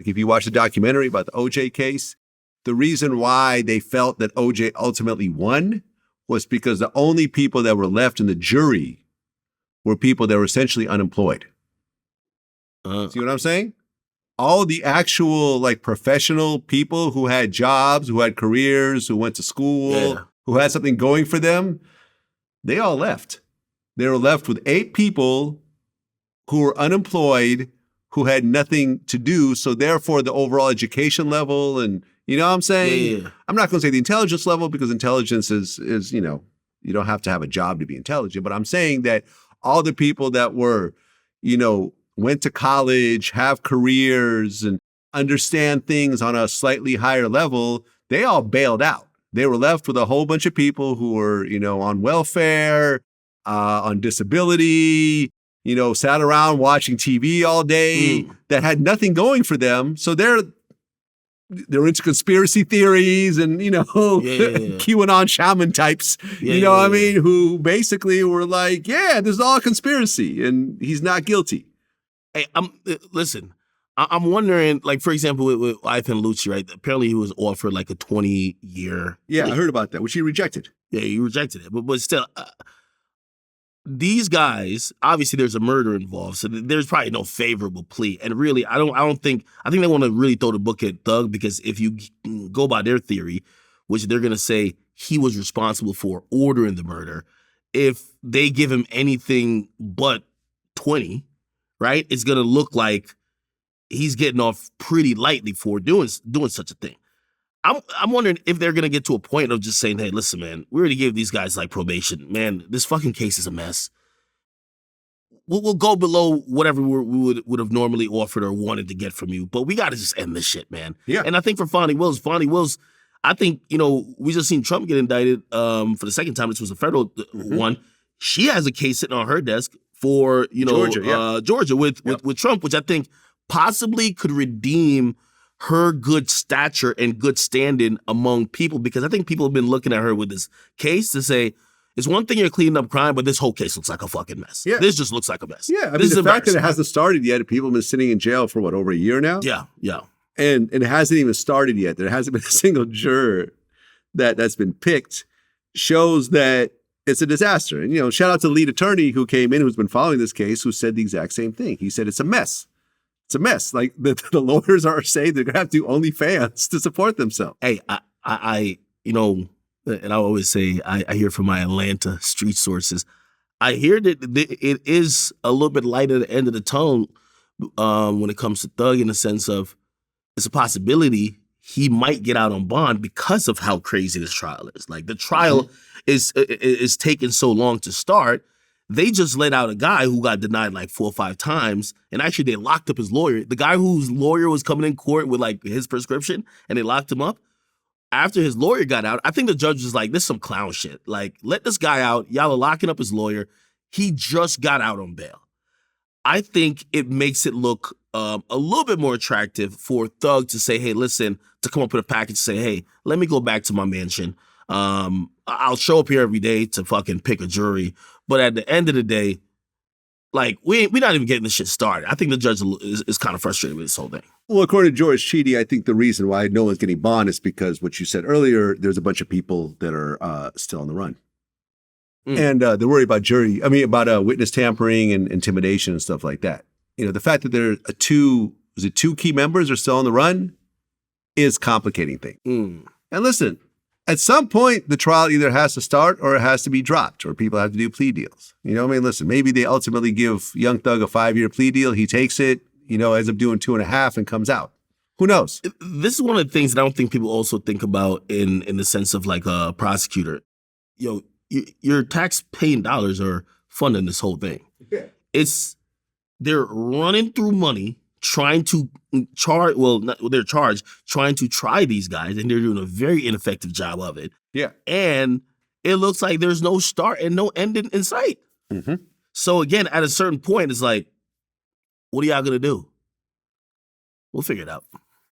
Like if you watch the documentary about the OJ case, the reason why they felt that OJ ultimately won was because the only people that were left in the jury were people that were essentially unemployed. See what I'm saying? All the actual like professional people who had jobs, who had careers, who went to school, who had something going for them, they all left. They were left with 8 people who were unemployed, who had nothing to do. So therefore the overall education level and, you know what I'm saying? I'm not going to say the intelligence level because intelligence is, you know, you don't have to have a job to be intelligent, but I'm saying that all the people that were, you know, went to college, have careers, and understand things on a slightly higher level, they all bailed out. They were left with a whole bunch of people who were, you know, on welfare, on disability, you know, sat around watching TV all day that had nothing going for them. So they're into conspiracy theories and, you know, QAnon shaman types, you know what I mean, who basically were like, yeah, this is all a conspiracy and he's not guilty. Hey, listen, I'm wondering, like, for example, with YFN Lucci, right? Apparently he was offered like a 20-year. Yeah, I heard about that, which he rejected. Yeah, he rejected it. But still, these guys, obviously there's a murder involved, so there's probably no favorable plea. And really, I think they want to really throw the book at Thug because if you go by their theory, which they're going to say he was responsible for ordering the murder, if they give him anything but 20, right, it's going to look like he's getting off pretty lightly for doing such a thing. I'm wondering if they're going to get to a point of just saying, hey, listen, man, we already gave these guys like probation. Man, this fucking case is a mess. We'll go below whatever we would have normally offered or wanted to get from you, but we got to just end this shit, man. Yeah. And I think for Fonnie Wills, I think, you know, we just seen Trump get indicted for the second time. This was a federal one. She has a case sitting on her desk for, you know, Georgia with Trump, which I think possibly could redeem her good stature and good standing among people, because I think people have been looking at her with this case to say, it's one thing you're cleaning up crime, but this whole case looks like a fucking mess. Yeah. This just looks like a mess. Yeah, I mean, the fact that it hasn't started yet, people have been sitting in jail for what, over a year now? Yeah. And it hasn't even started yet. There hasn't been a single juror that's been picked, shows that it's a disaster. And, you know, shout out to the lead attorney who came in, who's been following this case, who said the exact same thing. He said, it's a mess. It's a mess. Like the lawyers are saying they're going to have to do OnlyFans to support themselves. Hey, I you know, and I always say, I hear from my Atlanta street sources, I hear that it is a little bit light at the end of the tunnel when it comes to Thug, in the sense of it's a possibility he might get out on bond because of how crazy this trial is. Like the trial is taking so long to start. They just let out a guy who got denied like 4 or 5 times. And actually they locked up his lawyer. The guy whose lawyer was coming in court with like his prescription and they locked him up. After his lawyer got out, I think the judge was like, this is some clown shit. Like, let this guy out. Y'all are locking up his lawyer. He just got out on bail. I think it makes it look a little bit more attractive for Thug to say, hey, listen, to come up with a package, say, hey, let me go back to my mansion. I'll show up here every day to fucking pick a jury. But at the end of the day, like, we're not even getting this shit started. I think the judge is kind of frustrated with this whole thing. Well, according to George Cheedy, I think the reason why no one's getting bond is because what you said earlier, there's a bunch of people that are still on the run. And they're worried about witness tampering and intimidation and stuff like that. You know, the fact that there are two key members are still on the run is complicating things. And listen, at some point, the trial either has to start or it has to be dropped, or people have to do plea deals. You know what I mean? Listen, maybe they ultimately give Young Thug a 5-year plea deal. He takes it, you know, ends up doing 2.5 and comes out. Who knows? This is one of the things that I don't think people also think about in the sense of like a prosecutor. Your tax-paying dollars are funding this whole thing. Yeah. They're running through money trying to trying to try these guys, and they're doing a very ineffective job of it. Yeah. And it looks like there's no start and no end in sight. So again, at a certain point, it's like, what are y'all gonna do? We'll figure it out.